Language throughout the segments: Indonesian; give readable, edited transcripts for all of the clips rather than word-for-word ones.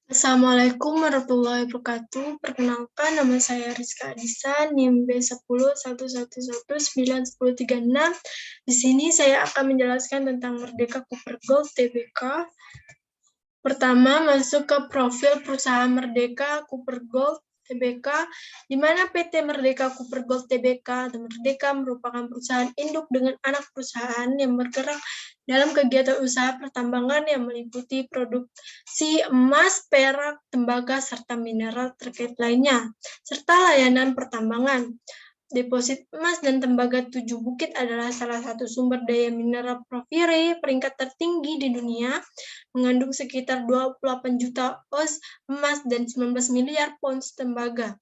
Assalamualaikum warahmatullahi wabarakatuh. Perkenalkan, nama saya Rizka Adisa, NIM B1011191036. Di sini saya akan menjelaskan tentang Merdeka Cooper Gold Tbk. Pertama, masuk ke profil perusahaan Merdeka Cooper Gold Tbk, di mana PT Merdeka Cooper Gold Tbk atau Merdeka merupakan perusahaan induk dengan anak perusahaan yang bergerak dalam kegiatan usaha pertambangan yang meliputi produksi emas, perak, tembaga, serta mineral terkait lainnya, serta layanan pertambangan. Deposit emas dan tembaga Tujuh Bukit adalah salah satu sumber daya mineral porfiri peringkat tertinggi di dunia, mengandung sekitar 28 juta ons emas dan 19 miliar pounds tembaga.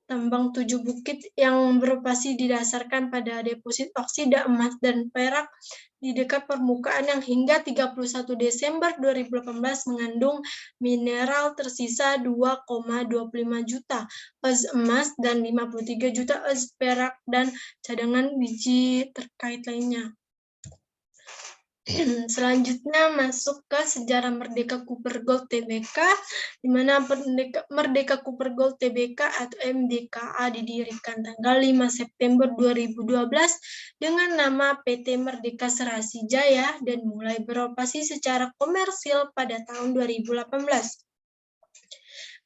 Tambang Tujuh Bukit yang beroperasi didasarkan pada deposit oksida emas dan perak di dekat permukaan yang hingga 31 Desember 2018 mengandung mineral tersisa 2,25 juta ons emas dan 53 juta ons perak dan cadangan biji terkait lainnya. Selanjutnya masuk ke sejarah Merdeka Cooper Gold Tbk, di mana Merdeka Cooper Gold Tbk atau MDKA didirikan tanggal 5 September 2012 dengan nama PT Merdeka Serasi Jaya dan mulai beroperasi secara komersil pada tahun 2018.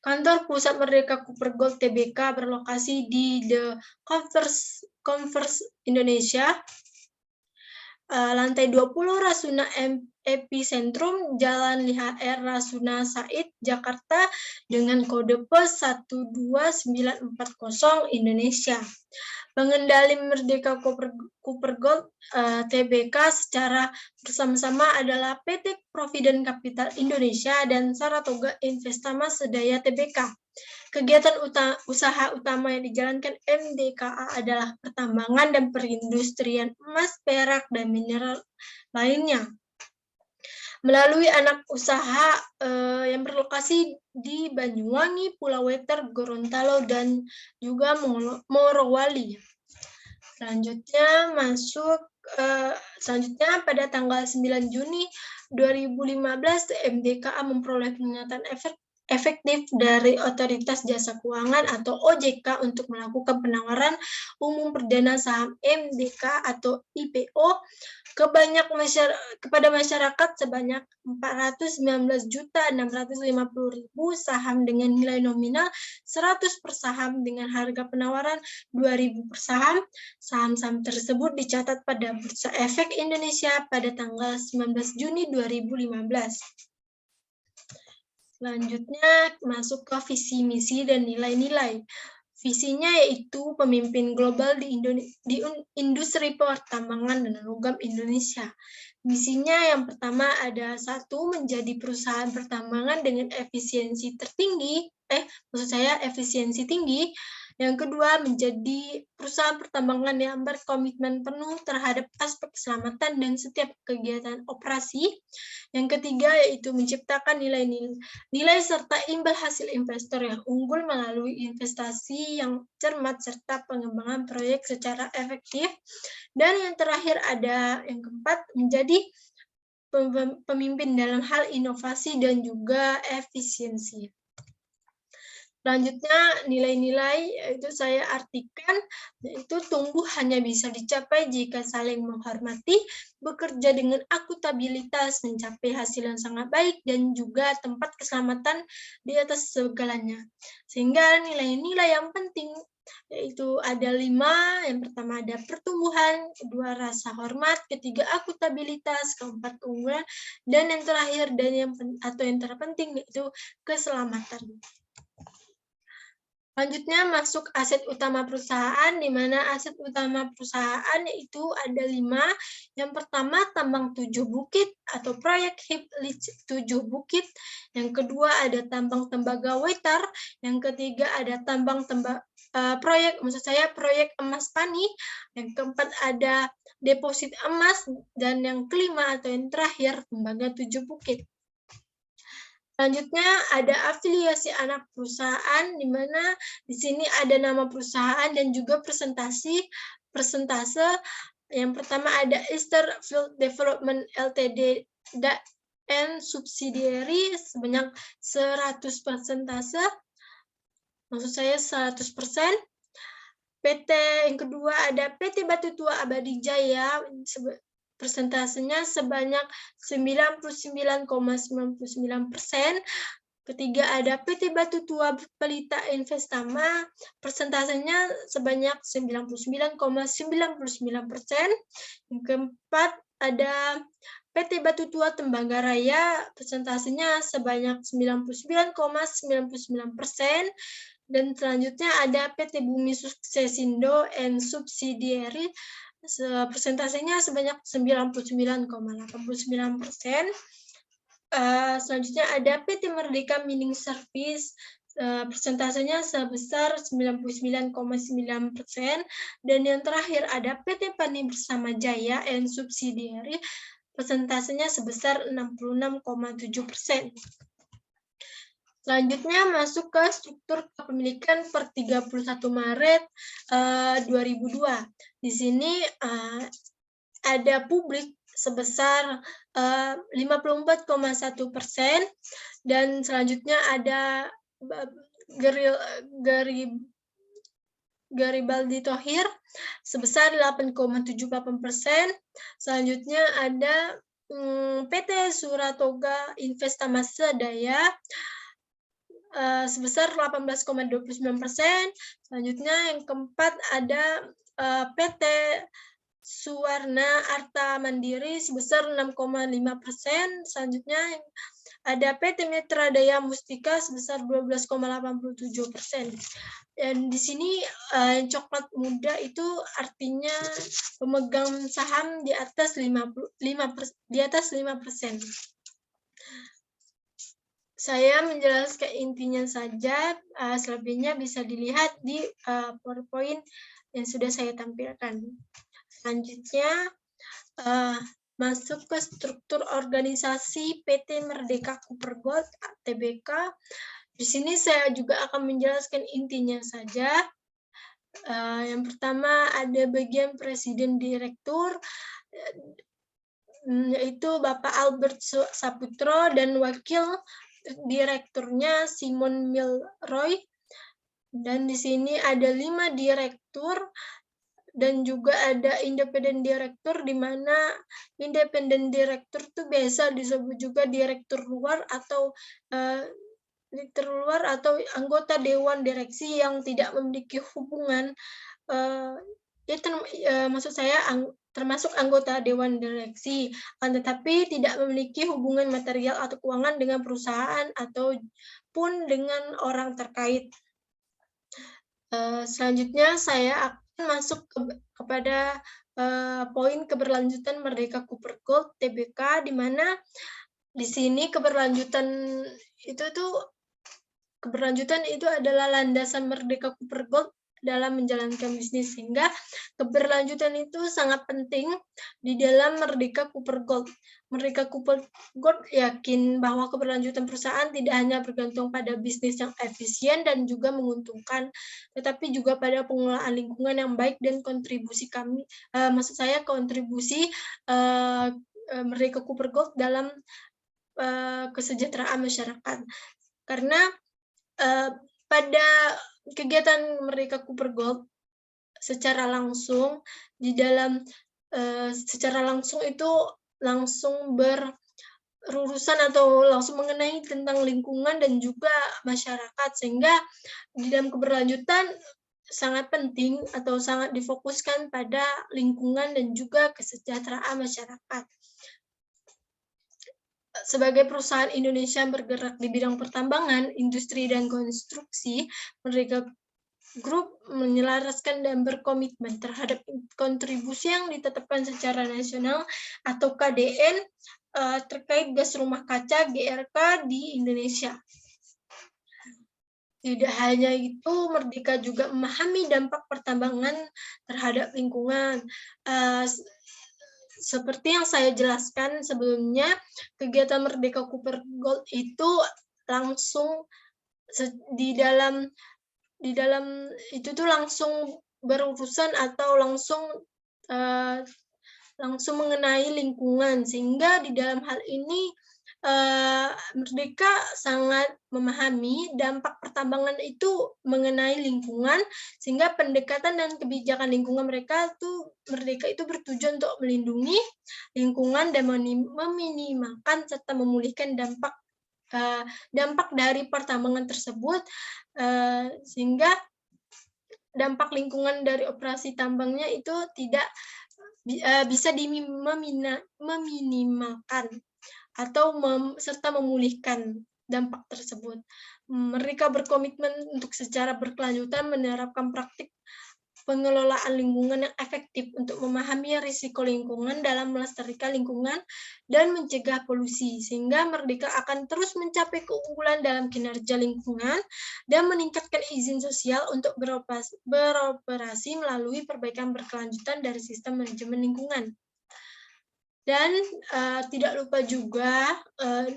Kantor pusat Merdeka Cooper Gold Tbk berlokasi di The Converse Indonesia, lantai 20 Rasuna Epicentrum, Jalan LHR Rasuna Said, Jakarta, dengan kode pos 12940 Indonesia. Pengendali Merdeka Cooper Gold Tbk secara bersama-sama adalah PT Provident Capital Indonesia dan Saratoga Investama Sedaya Tbk. Kegiatan usaha utama yang dijalankan MDKA adalah pertambangan dan perindustrian emas, perak, dan mineral lainnya. Melalui anak usaha yang berlokasi di Banyuwangi, Pulau Weter, Gorontalo, dan juga Morowali. Selanjutnya pada tanggal 9 Juni 2015 MDKA memperoleh pernyataan efektif dari Otoritas Jasa Keuangan atau OJK untuk melakukan penawaran umum perdana saham MDK atau IPO kepada masyarakat sebanyak 419.650.000 saham dengan nilai nominal 100 per saham dengan harga penawaran 2.000 per saham. Saham-saham tersebut dicatat pada Bursa Efek Indonesia pada tanggal 19 Juni 2015. Selanjutnya masuk ke visi, misi, dan nilai-nilai. Visinya yaitu pemimpin global di industri pertambangan dan logam Indonesia. Misinya yang pertama ada 1, menjadi perusahaan pertambangan dengan efisiensi tinggi. Yang kedua, menjadi perusahaan pertambangan yang berkomitmen penuh terhadap aspek keselamatan dan setiap kegiatan operasi. Yang ketiga, yaitu menciptakan nilai serta imbal hasil investor yang unggul melalui investasi yang cermat serta pengembangan proyek secara efektif. Dan yang terakhir ada yang keempat, menjadi pemimpin dalam hal inovasi dan juga efisiensi. Selanjutnya, nilai-nilai itu saya artikan, yaitu tumbuh hanya bisa dicapai jika saling menghormati, bekerja dengan akuntabilitas, mencapai hasil yang sangat baik, dan juga tempat keselamatan di atas segalanya. Sehingga nilai-nilai yang penting yaitu ada 5, yang pertama ada pertumbuhan, kedua rasa hormat, ketiga akuntabilitas, keempat keunggulan, dan yang terakhir yang terpenting yaitu keselamatan. Selanjutnya masuk aset utama perusahaan, di mana aset utama perusahaan itu ada 5. Yang pertama tambang Tujuh Bukit atau proyek heap leach Tujuh Bukit. Yang kedua ada tambang tembaga Wetar. Yang ketiga ada proyek emas Pani. Yang keempat ada deposit emas, dan yang kelima atau yang terakhir tembaga Tujuh Bukit. Selanjutnya ada afiliasi anak perusahaan, di mana di sini ada nama perusahaan dan juga persentase. Yang pertama ada Easterfield Development Ltd and subsidiary sebanyak 100%, maksud saya 100%. PT yang kedua ada PT Batu Tua Abadi Jaya, persentasenya sebanyak 99,99%. Ketiga ada PT Batu Tua Pelita Investama, persentasenya sebanyak 99,99%. Yang keempat ada PT Batu Tua Tembaggaraya, persentasenya sebanyak 99,99%. Dan selanjutnya ada PT Bumi Suksesindo and Subsidiary, persentasenya sebanyak 99,89%. Selanjutnya ada PT Merdeka Mining Service, persentasenya sebesar 99,9%. Dan yang terakhir ada PT Pani Bersama Jaya and Subsidiary, persentasenya sebesar 66,7%. Selanjutnya masuk ke struktur kepemilikan per 31 Maret 2002. Di sini ada publik sebesar 54,1%, dan selanjutnya ada Garibaldi Thohir sebesar 8,78%. Selanjutnya ada PT Suratoga Investama Sedaya sebesar 18,29%. Selanjutnya yang keempat ada PT Suwarna Arta Mandiri sebesar 6,5%. Selanjutnya ada PT Mitra Daya Mustika sebesar 12,87%. Dan di sini coklat muda itu artinya pemegang saham di atas 5%. Saya menjelaskan intinya saja, selebihnya bisa dilihat di PowerPoint yang sudah saya tampilkan. Selanjutnya, masuk ke struktur organisasi PT Merdeka Copper Gold Tbk. Di sini saya juga akan menjelaskan intinya saja. Yang pertama ada bagian presiden direktur, yaitu Bapak Albert Saputro, dan wakil direkturnya Simon Milroy. Dan di sini ada 5 direktur dan juga ada independen direktur, di mana independen direktur itu biasa disebut juga direktur luar atau anggota dewan direksi yang tidak memiliki hubungan, maksud saya termasuk anggota dewan direksi, tetapi tidak memiliki hubungan material atau keuangan dengan perusahaan ataupun dengan orang terkait. Selanjutnya saya akan masuk kepada poin keberlanjutan Merdeka Copper Gold Tbk, di mana di sini keberlanjutan itu adalah landasan Merdeka Copper Gold dalam menjalankan bisnis, sehingga keberlanjutan itu sangat penting di dalam Merdeka Copper Gold. Merdeka Copper Gold yakin bahwa keberlanjutan perusahaan tidak hanya bergantung pada bisnis yang efisien dan juga menguntungkan, tetapi juga pada pengelolaan lingkungan yang baik dan kontribusi kontribusi Merdeka Copper Gold dalam kesejahteraan masyarakat. Karena pada kegiatan Merdeka Copper Gold secara langsung itu langsung berurusan atau langsung mengenai tentang lingkungan dan juga masyarakat, sehingga di dalam keberlanjutan sangat penting atau sangat difokuskan pada lingkungan dan juga kesejahteraan masyarakat. Sebagai perusahaan Indonesia yang bergerak di bidang pertambangan, industri, dan konstruksi, Merdeka Group menyelaraskan dan berkomitmen terhadap kontribusi yang ditetapkan secara nasional atau KDN terkait gas rumah kaca GRK di Indonesia. Tidak hanya itu, Merdeka juga memahami dampak pertambangan terhadap lingkungan. Seperti yang saya jelaskan sebelumnya, kegiatan Merdeka Copper Gold itu langsung di dalam itu tuh langsung berurusan atau langsung mengenai lingkungan, sehingga di dalam hal ini Merdeka sangat memahami dampak pertambangan itu mengenai lingkungan, sehingga pendekatan dan kebijakan lingkungan mereka tuh Merdeka itu bertujuan untuk melindungi lingkungan dan meminimalkan serta memulihkan dampak dari pertambangan tersebut, sehingga dampak lingkungan dari operasi tambangnya itu tidak bisa meminimalkan atau serta memulihkan dampak tersebut. Mereka berkomitmen untuk secara berkelanjutan menerapkan praktik pengelolaan lingkungan yang efektif untuk memahami risiko lingkungan dalam melestarikan lingkungan dan mencegah polusi, sehingga Merdeka akan terus mencapai keunggulan dalam kinerja lingkungan dan meningkatkan izin sosial untuk beroperasi melalui perbaikan berkelanjutan dari sistem manajemen lingkungan. Dan tidak lupa juga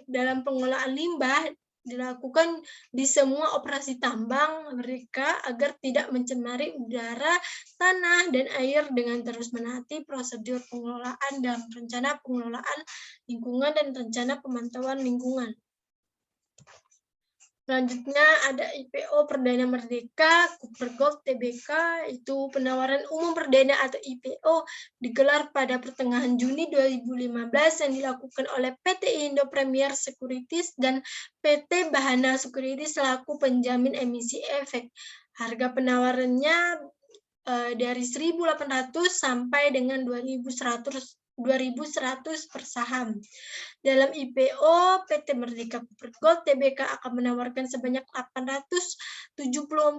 dalam pengolahan limbah dilakukan di semua operasi tambang mereka agar tidak mencemari udara, tanah, dan air dengan terus menaati prosedur pengelolaan dalam rencana pengelolaan lingkungan dan rencana pemantauan lingkungan. Selanjutnya ada IPO Perdana Merdeka Cooper Gold Tbk, itu penawaran umum perdana atau IPO digelar pada pertengahan Juni 2015 yang dilakukan oleh PT Indo Premier Securities dan PT Bahana Securities selaku penjamin emisi efek. Harga penawarannya dari 1.800 sampai dengan 2.100 per saham. Dalam IPO, PT Merdeka Cooper Gold Tbk akan menawarkan sebanyak 874,36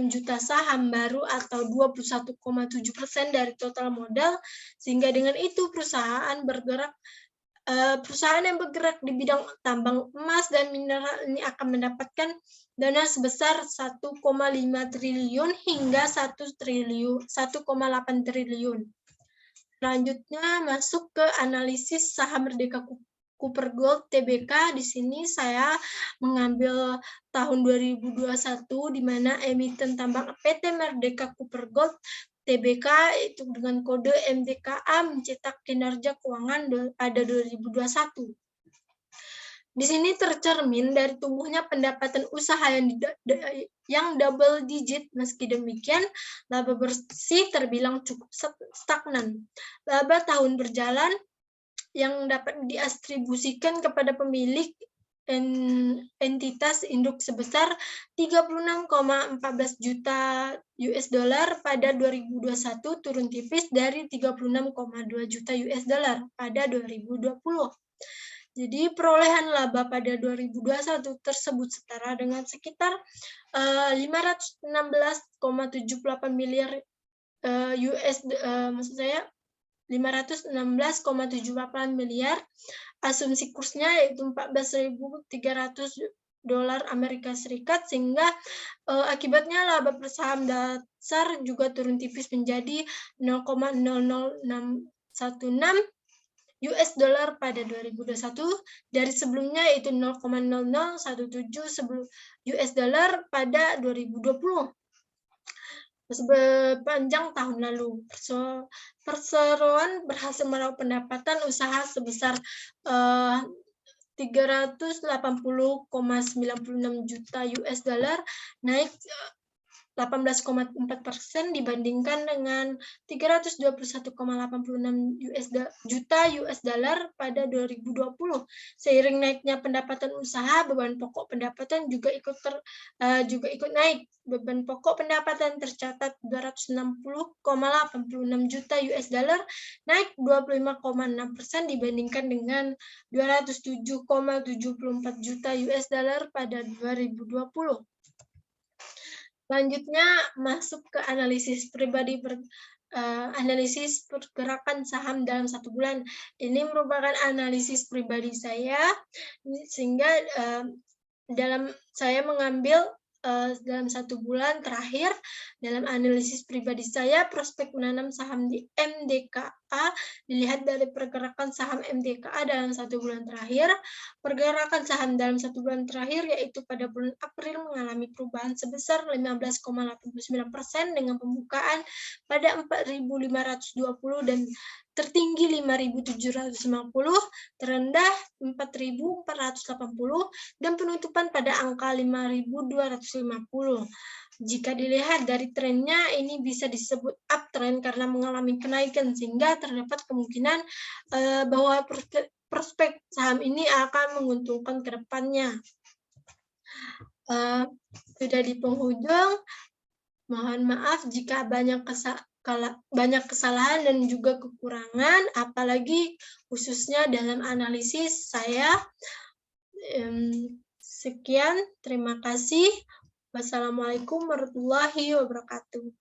juta saham baru atau 21,7% dari total modal, sehingga dengan itu perusahaan yang bergerak di bidang tambang emas dan mineral ini akan mendapatkan dana sebesar 1,5 triliun hingga 1,8 triliun. Selanjutnya masuk ke analisis saham Merdeka Cooper Gold Tbk. Di sini saya mengambil tahun 2021 di mana emiten tambang PT Merdeka Cooper Gold Tbk itu dengan kode MDKA mencetak kinerja keuangan pada 2021. Di sini tercermin dari tumbuhnya pendapatan usaha yang double digit. Meski demikian, laba bersih terbilang cukup stagnan. Laba tahun berjalan yang dapat diatribusikan kepada pemilik entitas induk sebesar 36,14 juta US dollar pada 2021 turun tipis dari 36,2 juta US dollar pada 2020. Jadi perolehan laba pada 2021 tersebut setara dengan sekitar 516,78 miliar maksud saya 516,78 miliar. Asumsi kursnya yaitu 14.300 dolar Amerika Serikat, sehingga akibatnya laba per saham dasar juga turun tipis menjadi 0,00616 US dollar pada 2021 dari sebelumnya yaitu 0,0017 US dollar pada 2020. Sepanjang tahun lalu, perseroan berhasil meraup pendapatan usaha sebesar 380,96 juta US dollar, naik 18,4% dibandingkan dengan 321,86 juta US dollar pada 2020. Seiring naiknya pendapatan usaha, beban pokok pendapatan juga ikut naik. Beban pokok pendapatan tercatat 260,86 juta US dollar, naik 25,6% dibandingkan dengan 207,74 juta US dollar pada 2020. Selanjutnya masuk ke analisis pribadi analisis pergerakan saham dalam 1 bulan. Ini merupakan analisis pribadi saya, sehingga saya mengambil dalam 1 bulan terakhir. Dalam analisis pribadi saya, prospek menanam saham di MDKA dilihat dari pergerakan saham MDKA dalam 1 bulan terakhir. Pergerakan saham dalam 1 bulan terakhir yaitu pada bulan April mengalami perubahan sebesar 15,89% dengan pembukaan pada 4.520 dan tertinggi 5.750, terendah 4.480, dan penutupan pada angka 5.250. Jika dilihat dari trennya, ini bisa disebut uptrend karena mengalami kenaikan, sehingga terdapat kemungkinan bahwa prospek saham ini akan menguntungkan ke depannya. Sudah di penghujung, mohon maaf jika banyak kesalahan dan juga kekurangan, apalagi khususnya dalam analisis saya. Sekian, terima kasih. Wassalamualaikum warahmatullahi wabarakatuh.